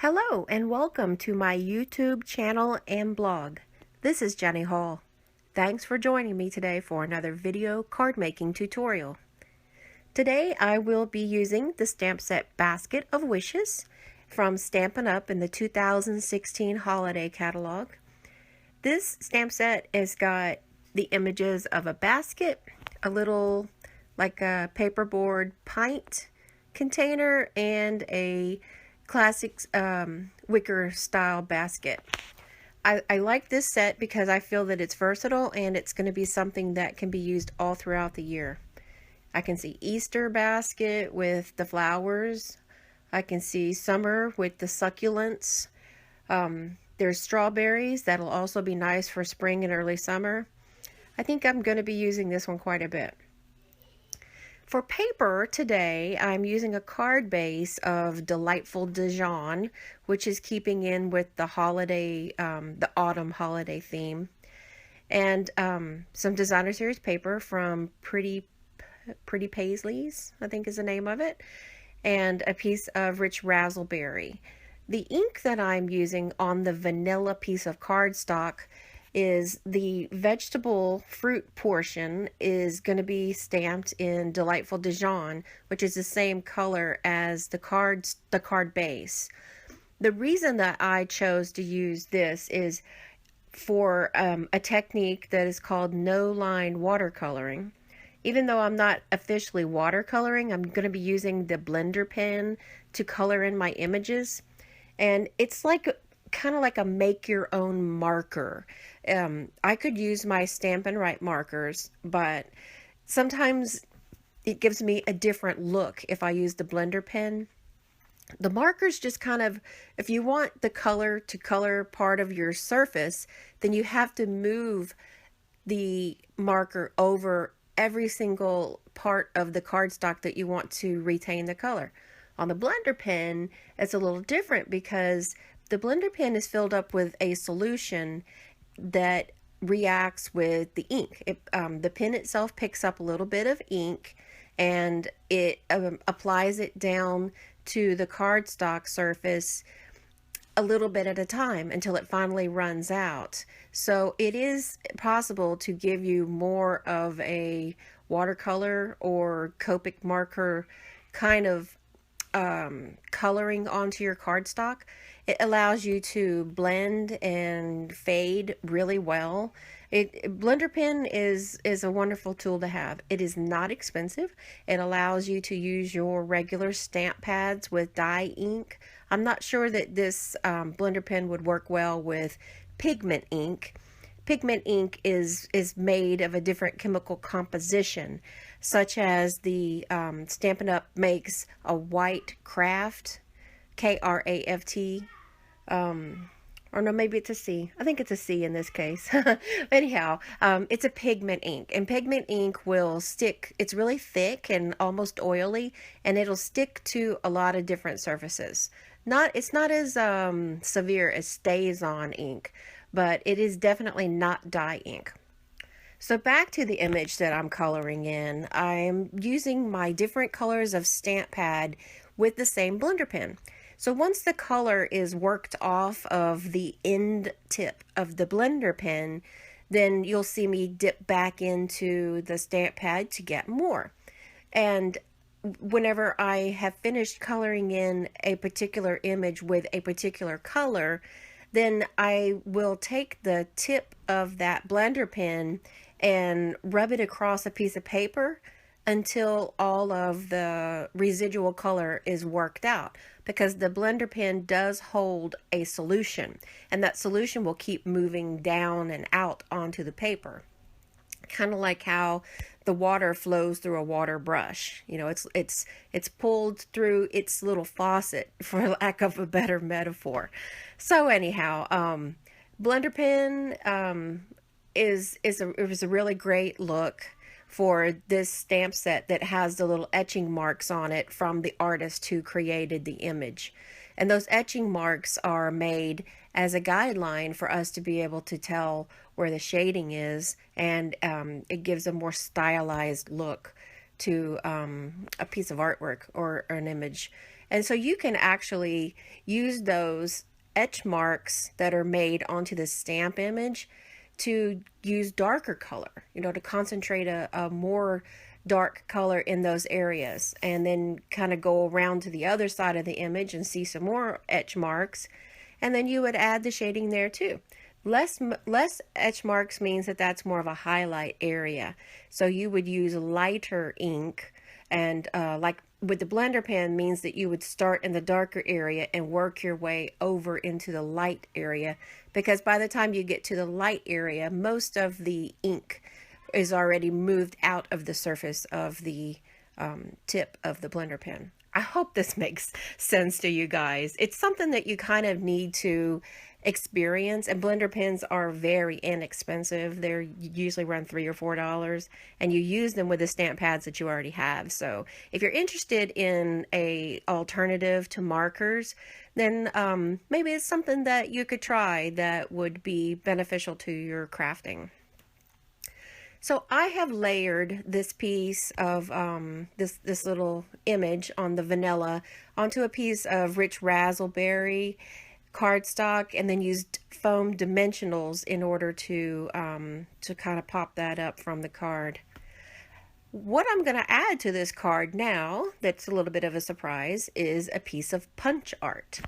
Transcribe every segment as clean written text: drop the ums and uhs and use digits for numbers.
Hello and welcome to my YouTube channel and blog. This is Jenny Hall. Thanks for joining me today for another video card making tutorial. Today I will be using the stamp set Basket of Wishes from Stampin' Up! In the 2016 holiday catalog. This stamp set has got the images of a basket, a little like a paperboard pint container, and a classic wicker style basket. I like this set because I feel that it's versatile and it's going to be something that can be used all throughout the year. I can see Easter basket with the flowers. I can see summer with the succulents. There's strawberries that'll also be nice for spring and early summer. I think I'm going to be using this one quite a bit. For paper today, I'm using a card base of Delightful Dijon, which is keeping in with the holiday, the autumn holiday theme, and some Designer Series paper from Pretty Paisleys, I think is the name of it, and a piece of Rich Razzleberry. The ink that I'm using on the vanilla piece of cardstock is the vegetable fruit portion is going to be stamped in Delightful Dijon, which is the same color as the card base. The reason that I chose to use this is for a technique that is called no-line watercoloring. Even though I'm not officially watercoloring, I'm going to be using the blender pen to color in my images, and it's like kind of like a make your own marker. I could use my Stampin' Write markers, but sometimes it gives me a different look if I use the blender pen. The markers just kind of, if you want the color to color part of your surface, then you have to move the marker over every single part of the cardstock that you want to retain the color. On the blender pen, it's a little different because the blender pen is filled up with a solution that reacts with the ink. The pen itself picks up a little bit of ink and it applies it down to the cardstock surface a little bit at a time until it finally runs out. So it is possible to give you more of a watercolor or Copic marker kind of coloring onto your cardstock. It allows you to blend and fade really well. Blender pen is a wonderful tool to have. It is not expensive. It allows you to use your regular stamp pads with dye ink. I'm not sure that this blender pen would work well with pigment ink. Pigment ink is made of a different chemical composition, such as the Stampin' Up! Makes a white craft, K-R-A-F-T, or no, maybe it's a C. I think it's a C in this case. Anyhow, it's a pigment ink, and pigment ink will stick. It's really thick and almost oily, and it'll stick to a lot of different surfaces. It's not as severe as StazOn ink, but it is definitely not dye ink. So back to the image that I'm coloring in, I'm using my different colors of stamp pad with the same blender pen. So once the color is worked off of the end tip of the blender pen, then you'll see me dip back into the stamp pad to get more. And whenever I have finished coloring in a particular image with a particular color, then I will take the tip of that blender pen and rub it across a piece of paper until all of the residual color is worked out, because the blender pen does hold a solution, and that solution will keep moving down and out onto the paper, kind of like how the water flows through a water brush. You know, it's pulled through its little faucet, for lack of a better metaphor. So anyhow, blender pen is a really great look for this stamp set that has the little etching marks on it from the artist who created the image. And those etching marks are made as a guideline for us to be able to tell where the shading is, and it gives a more stylized look to a piece of artwork or an image. And so you can actually use those etch marks that are made onto the stamp image to use darker color, to concentrate a more dark color in those areas, and then kind of go around to the other side of the image and see some more etch marks, and then you would add the shading there too. Less etch marks means that that's more of a highlight area, so you would use lighter ink, and like with the blender pen means that you would start in the darker area and work your way over into the light area, because by the time you get to the light area, most of the ink is already moved out of the surface of the tip of the blender pen. I hope this makes sense to you guys. It's something that you kind of need to experience, and blender pens are very inexpensive. They're usually around $3 or $4, and you use them with the stamp pads that you already have. So if you're interested in a alternative to markers, then maybe it's something that you could try that would be beneficial to your crafting. So I have layered this piece of this little image on the vanilla onto a piece of rich raspberry cardstock, and then used foam dimensionals in order to kind of pop that up from the card. What I'm going to add to this card now, that's a little bit of a surprise, is a piece of punch art.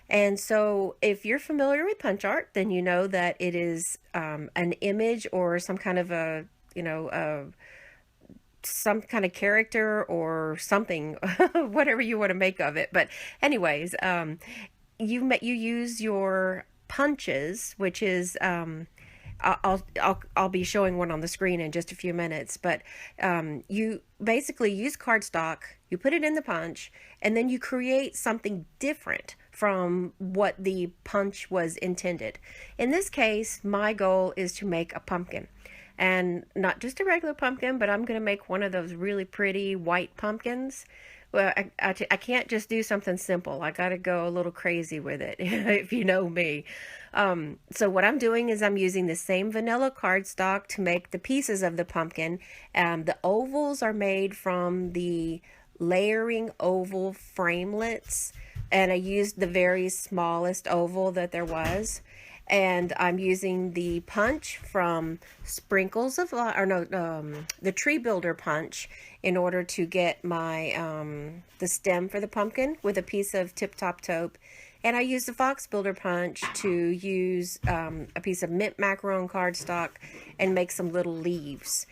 And so if you're familiar with punch art, then you know that it is an image or some kind of a, some kind of character or something, whatever you want to make of it. But anyways, you use your punches, which is I'll be showing one on the screen in just a few minutes, but you basically use cardstock, you put it in the punch, and then you create something different from what the punch was intended. In this case, my goal is to make a pumpkin, and not just a regular pumpkin, but I'm going to make one of those really pretty white pumpkins. Well, I can't just do something simple. I got to go a little crazy with it, if you know me. So what I'm doing is I'm using the same vanilla cardstock to make the pieces of the pumpkin. The ovals are made from the layering oval framelits, and I used the very smallest oval that there was. And I'm using the punch from Sprinkles of Light, or no, the Tree Builder punch, in order to get my the stem for the pumpkin with a piece of Tip Top Taupe. And I used the Fox Builder punch to use a piece of mint macaron cardstock and make some little leaves.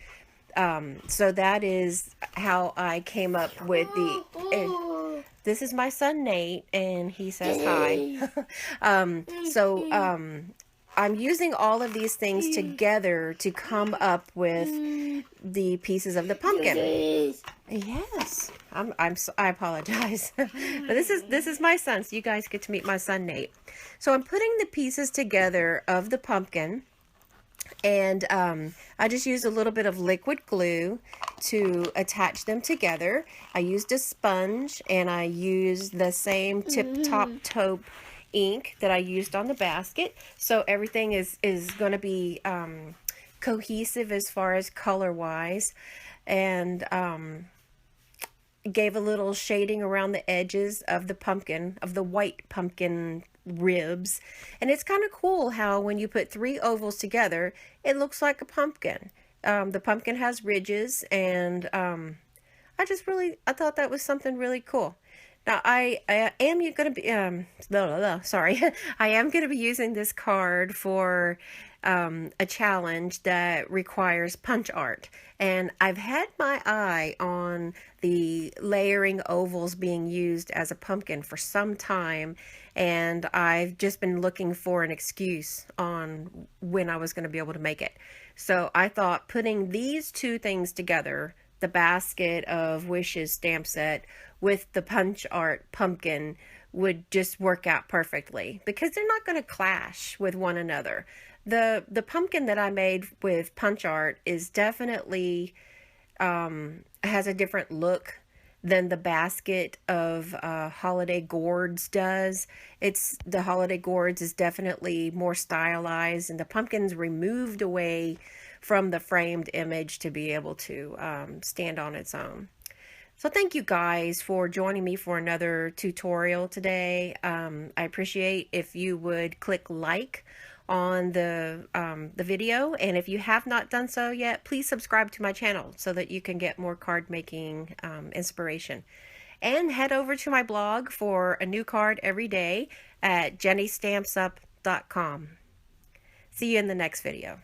So that is how I came up with the... This is my son Nate, and he says hi. I'm using all of these things together to come up with the pieces of the pumpkin. Yes, I apologize, but this is my son, so you guys get to meet my son Nate. So I'm putting the pieces together of the pumpkin, and I just used a little bit of liquid glue to attach them together. I used a sponge, and I used the same Tip Top Taupe ink that I used on the basket, so everything is going to be cohesive as far as color wise, and gave a little shading around the edges of the pumpkin, of the white pumpkin ribs. And it's kind of cool how when you put three ovals together, it looks like a pumpkin. The pumpkin has ridges, and I thought that was something really cool. Now I am going to be sorry, I am going to be using this card for a challenge that requires punch art, and I've had my eye on the layering ovals being used as a pumpkin for some time, and I've just been looking for an excuse on when I was going to be able to make it. So I thought putting these two things together, the basket of wishes stamp set with the punch art pumpkin, would just work out perfectly, because they're not going to clash with one another. The pumpkin that I made with punch art is definitely has a different look than the basket of Holiday Gourds does. The Holiday Gourds is definitely more stylized, and the pumpkin's removed away from the framed image to be able to stand on its own. So thank you guys for joining me for another tutorial today. I appreciate if you would click like on the video, and if you have not done so yet, please subscribe to my channel so that you can get more card making inspiration. And head over to my blog for a new card every day at jennystampsup.com. See you in the next video.